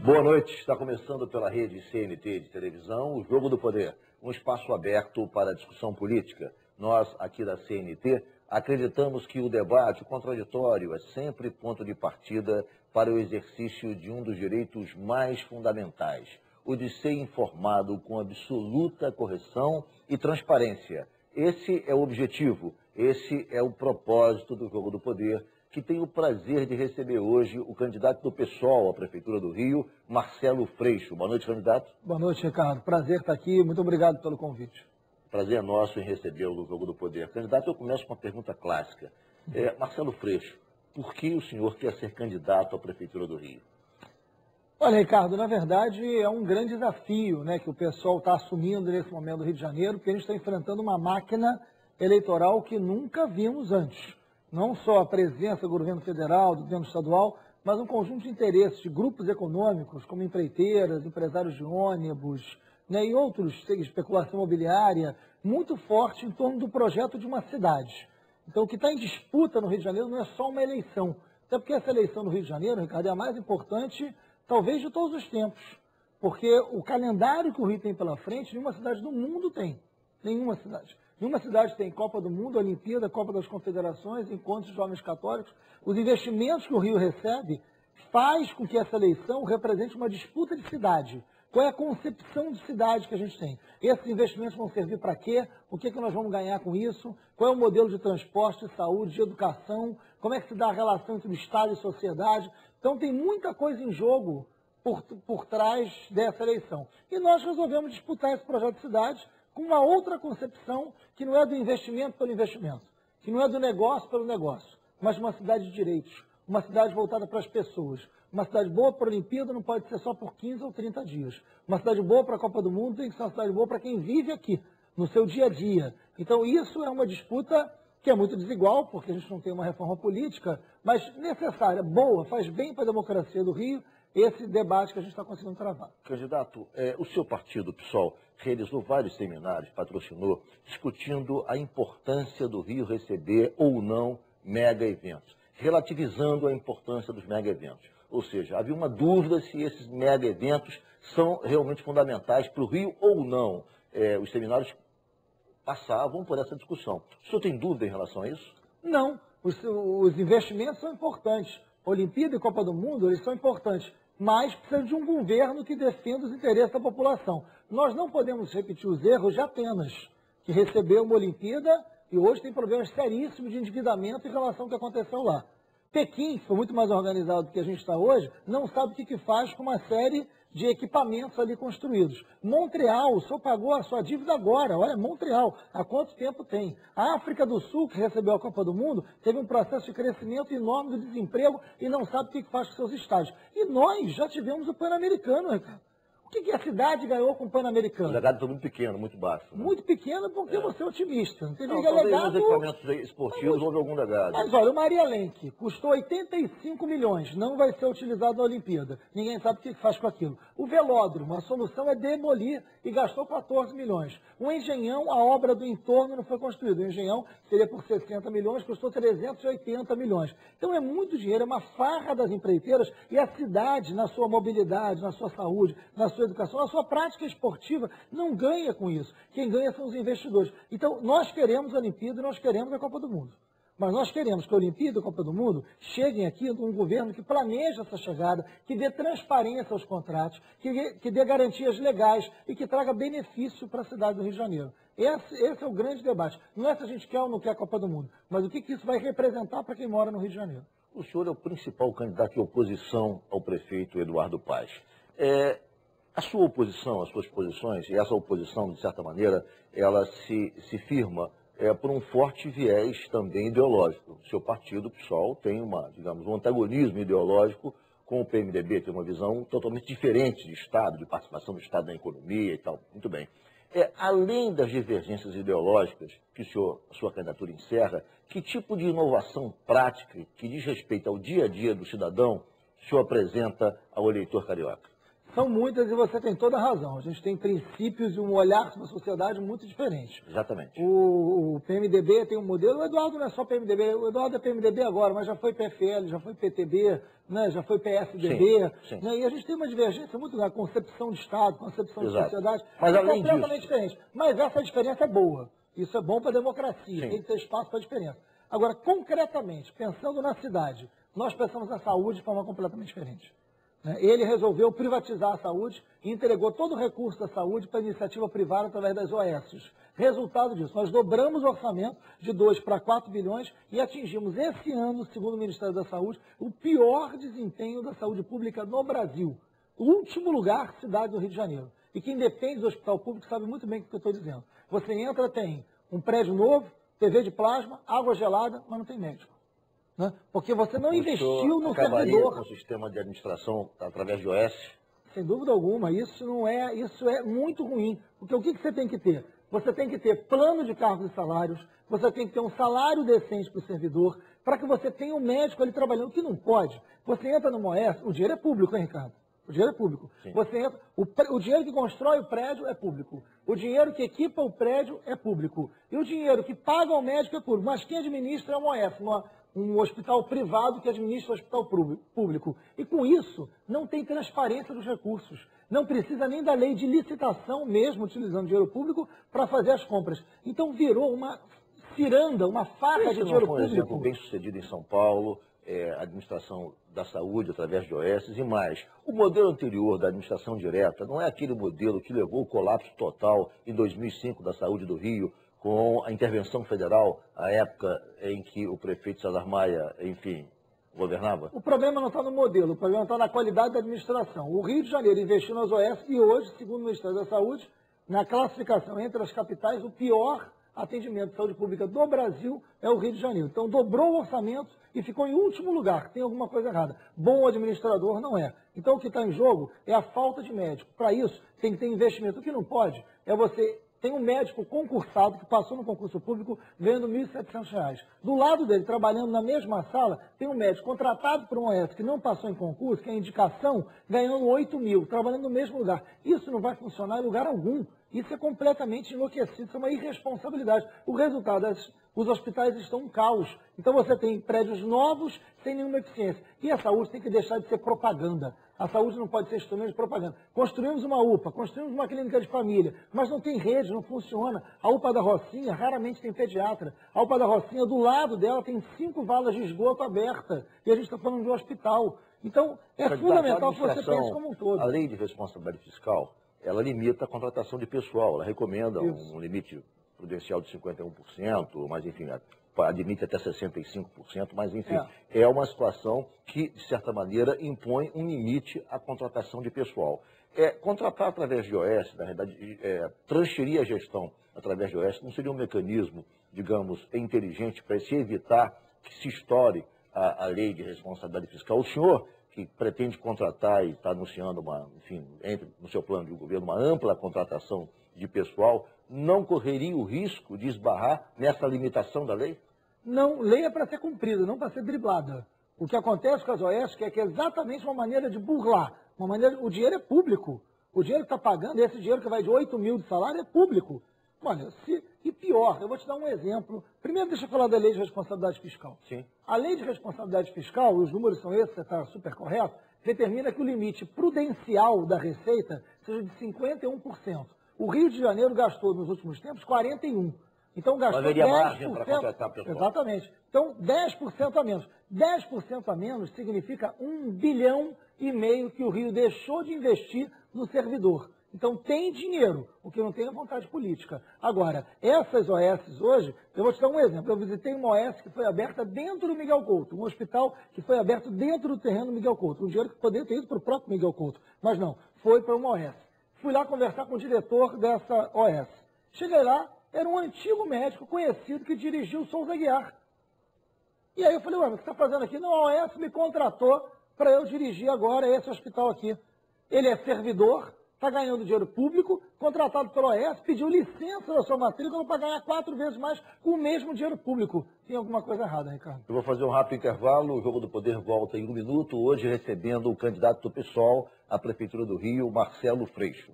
Boa noite, está começando pela rede CNT de televisão, o Jogo do Poder, um espaço aberto para a discussão política. Nós, aqui da CNT, acreditamos que o debate, o contraditório, é sempre ponto de partida para o exercício de um dos direitos mais fundamentais, o de ser informado com absoluta correção e transparência. Esse é o objetivo, esse é o propósito do Jogo do Poder, que tem o prazer de receber hoje o candidato do PSOL à Prefeitura do Rio, Marcelo Freixo. Boa noite, candidato. Boa noite, Ricardo. Prazer estar aqui. Muito obrigado pelo convite. Prazer é nosso em recebê-lo no Jogo do Poder. Candidato, eu começo com uma pergunta clássica. Marcelo Freixo, por que o senhor quer ser candidato à Prefeitura do Rio? Olha, Ricardo, na verdade é um grande desafio, né, que o PSOL está assumindo nesse momento do Rio de Janeiro, porque a gente está enfrentando uma máquina eleitoral que nunca vimos antes. Não só a presença do governo federal, do governo estadual, mas um conjunto de interesses de grupos econômicos, como empreiteiras, empresários de ônibus, né, e outros, especulação imobiliária, muito forte em torno do projeto de uma cidade. Então, o que está em disputa no Rio de Janeiro não é só uma eleição. Até porque essa eleição no Rio de Janeiro, Ricardo, é a mais importante, talvez, de todos os tempos. Porque o calendário que o Rio tem pela frente, nenhuma cidade do mundo tem. Nenhuma cidade. Nenhuma cidade tem Copa do Mundo, Olimpíada, Copa das Confederações, Encontros de Jovens Católicos. Os investimentos que o Rio recebe faz com que essa eleição represente uma disputa de cidade. Qual é a concepção de cidade que a gente tem? Esses investimentos vão servir para quê? O que nós vamos ganhar com isso? Qual é o modelo de transporte, de saúde, de educação? Como é que se dá a relação entre o Estado e a sociedade? Então tem muita coisa em jogo por trás dessa eleição. E nós resolvemos disputar esse projeto de cidade com uma outra concepção que não é do investimento pelo investimento, que não é do negócio pelo negócio, mas uma cidade de direitos, uma cidade voltada para as pessoas. Uma cidade boa para a Olimpíada não pode ser só por 15 ou 30 dias. Uma cidade boa para a Copa do Mundo tem que ser uma cidade boa para quem vive aqui, no seu dia a dia. Então isso é uma disputa que é muito desigual, porque a gente não tem uma reforma política, mas necessária, boa, faz bem para a democracia do Rio, esse debate que a gente está conseguindo travar. Candidato, o seu partido, o PSOL, realizou vários seminários, patrocinou, discutindo a importância do Rio receber ou não mega eventos, relativizando a importância dos mega eventos. Ou seja, havia uma dúvida se esses mega eventos são realmente fundamentais para o Rio ou não. Os seminários passavam por essa discussão. O senhor tem dúvida em relação a isso? Não. Os investimentos são importantes. Olimpíada e Copa do Mundo, eles são importantes. Mas precisa de um governo que defenda os interesses da população. Nós não podemos repetir os erros de Atenas, que recebeu uma Olimpíada e hoje tem problemas seríssimos de endividamento em relação ao que aconteceu lá. Pequim, que foi muito mais organizado do que a gente está hoje, não sabe o que faz com uma série de equipamentos ali construídos. Montreal, o senhor pagou a sua dívida agora. Olha, Montreal, há quanto tempo tem? A África do Sul, que recebeu a Copa do Mundo, teve um processo de crescimento enorme do desemprego e não sabe o que faz com seus estádios. E nós já tivemos o Pan-Americano, Ricardo. O que a cidade ganhou com o Pan-Americano? O legado foi muito pequeno, muito baixo. Né? Muito pequeno porque você é otimista. Não, talvez nos equipamentos esportivos houve algum legado. Mas olha, o Maria Lenk custou 85 milhões, não vai ser utilizado na Olimpíada. Ninguém sabe o que faz com aquilo. O velódromo, a solução é demolir e gastou 14 milhões. O Engenhão, a obra do entorno não foi construída. O Engenhão seria por 60 milhões, custou 380 milhões. Então é muito dinheiro, é uma farra das empreiteiras e a cidade, na sua mobilidade, na sua saúde, na sua educação, na sua prática esportiva, não ganha com isso. Quem ganha são os investidores. Então, nós queremos a Olimpíada e nós queremos a Copa do Mundo. Mas nós queremos que a Olimpíada e a Copa do Mundo cheguem aqui um governo que planeje essa chegada, que dê transparência aos contratos, que dê garantias legais e que traga benefício para a cidade do Rio de Janeiro. Esse é o grande debate. Não é se a gente quer ou não quer a Copa do Mundo, mas o que isso vai representar para quem mora no Rio de Janeiro. O senhor é o principal candidato de oposição ao prefeito Eduardo Paes. A sua oposição, as suas posições, e essa oposição, de certa maneira, ela se firma por um forte viés também ideológico. O seu partido, o PSOL, tem um antagonismo ideológico com o PMDB, tem uma visão totalmente diferente de Estado, de participação do Estado na economia e tal. Muito bem. Além das divergências ideológicas que a sua candidatura encerra, que tipo de inovação prática que diz respeito ao dia a dia do cidadão o senhor apresenta ao eleitor carioca? São muitas e você tem toda a razão. A gente tem princípios e um olhar sobre a sociedade muito diferente. Exatamente. O PMDB tem um modelo, o Eduardo não é só PMDB, o Eduardo é PMDB agora, mas já foi PFL, já foi PTB, né, já foi PSDB. Sim. Né, e a gente tem uma divergência muito grande, concepção de Estado, concepção de sociedade, mas além completamente disso, diferente. Mas essa diferença é boa. Isso é bom para a democracia, sim, tem que ter espaço para a diferença. Agora, concretamente, pensando na cidade, nós pensamos na saúde de forma completamente diferente. Ele resolveu privatizar a saúde e entregou todo o recurso da saúde para a iniciativa privada através das OS. Resultado disso, nós dobramos o orçamento de 2 para 4 bilhões e atingimos esse ano, segundo o Ministério da Saúde, o pior desempenho da saúde pública no Brasil. O último lugar, cidade do Rio de Janeiro. E quem depende do hospital público sabe muito bem o que eu estou dizendo. Você entra, tem um prédio novo, TV de plasma, água gelada, mas não tem médico. Né? Porque você não investiu no servidor. Com o sistema de administração através de OS? Sem dúvida alguma, isso é muito ruim. Porque o que você tem que ter? Você tem que ter plano de cargos e salários, você tem que ter um salário decente para o servidor, para que você tenha um médico ali trabalhando, que não pode. Você entra no OS, o dinheiro é público, hein, Ricardo? O dinheiro é público. Sim. Você entra, o dinheiro que constrói o prédio é público. O dinheiro que equipa o prédio é público. E o dinheiro que paga ao médico é público. Mas quem administra é uma OS, um hospital privado que administra o hospital público. E com isso, não tem transparência dos recursos. Não precisa nem da lei de licitação mesmo, utilizando dinheiro público, para fazer as compras. Então virou uma ciranda, uma farra de dinheiro público. Um exemplo bem sucedido em São Paulo, a administração da saúde através de OS e mais. O modelo anterior da administração direta não é aquele modelo que levou ao colapso total em 2005 da saúde do Rio, com a intervenção federal, a época em que o prefeito César Maia, enfim, governava? O problema não está no modelo, o problema está na qualidade da administração. O Rio de Janeiro investiu nas OS e hoje, segundo o Ministério da Saúde, na classificação entre as capitais, o pior atendimento de saúde pública do Brasil é o Rio de Janeiro. Então dobrou o orçamento e ficou em último lugar. Tem alguma coisa errada. Bom administrador não é. Então o que está em jogo é a falta de médico. Para isso tem que ter investimento. O que não pode é você... Tem um médico concursado que passou no concurso público ganhando R$ 1.700. Do lado dele, trabalhando na mesma sala, tem um médico contratado por um OS que não passou em concurso, que é indicação, ganhando 8 mil, trabalhando no mesmo lugar. Isso não vai funcionar em lugar algum. Isso é completamente enlouquecido, isso é uma irresponsabilidade. O resultado é os hospitais estão um caos. Então você tem prédios novos sem nenhuma eficiência. E a saúde tem que deixar de ser propaganda. A saúde não pode ser instrumento de propaganda. Construímos uma UPA, construímos uma clínica de família, mas não tem rede, não funciona. A UPA da Rocinha raramente tem pediatra. A UPA da Rocinha, do lado dela, tem 5 valas de esgoto abertas. E a gente está falando de um hospital. Então, é fundamental que você pense como um todo. A lei de responsabilidade fiscal, ela limita a contratação de pessoal. Ela recomenda um limite prudencial de 51%, mas enfim, admite até 65%, mas enfim, é uma situação que, de certa maneira, impõe um limite à contratação de pessoal. Contratar através de OS, na verdade, transferir a gestão através de OS, não seria um mecanismo, digamos, inteligente para se evitar que se estoure a lei de responsabilidade fiscal? O senhor, que pretende contratar e está anunciando no seu plano de governo, uma ampla contratação de pessoal, não correria o risco de esbarrar nessa limitação da lei? Não, lei é para ser cumprida, não para ser driblada. O que acontece com as OS é que é exatamente uma maneira de burlar. O dinheiro é público. O dinheiro que está pagando, esse dinheiro que vai de 8 mil de salário é público. Olha, e pior, eu vou te dar um exemplo. Primeiro, deixa eu falar da lei de responsabilidade fiscal. Sim. A lei de responsabilidade fiscal, os números são esses, você está super correto, determina que o limite prudencial da receita seja de 51%. O Rio de Janeiro gastou, nos últimos tempos, 41%. Então gastou 10%. Haveria margem para contratar pessoal. Exatamente. Então, 10% a menos. 10% a menos significa 1,5 bilhão que o Rio deixou de investir no servidor. Então, tem dinheiro, o que não tem é vontade política. Agora, essas OS hoje, eu vou te dar um exemplo. Eu visitei uma OS que foi aberta dentro do Miguel Couto, um hospital que foi aberto dentro do terreno do Miguel Couto. Um dinheiro que poderia ter ido para o próprio Miguel Couto, mas não, foi para uma OS. Fui lá conversar com o diretor dessa OS. Cheguei lá, era um antigo médico conhecido que dirigiu o Souza Aguiar. E aí eu falei, ué, mas o que você está fazendo aqui? Não, a OS me contratou para eu dirigir agora esse hospital aqui. Ele é servidor, está ganhando dinheiro público, contratado pela OAS, pediu licença da sua matrícula para ganhar 4 vezes mais com o mesmo dinheiro público. Tem alguma coisa errada, Ricardo? Eu vou fazer um rápido intervalo, o Jogo do Poder volta em 1 minuto, hoje recebendo o candidato do PSOL à Prefeitura do Rio, Marcelo Freixo.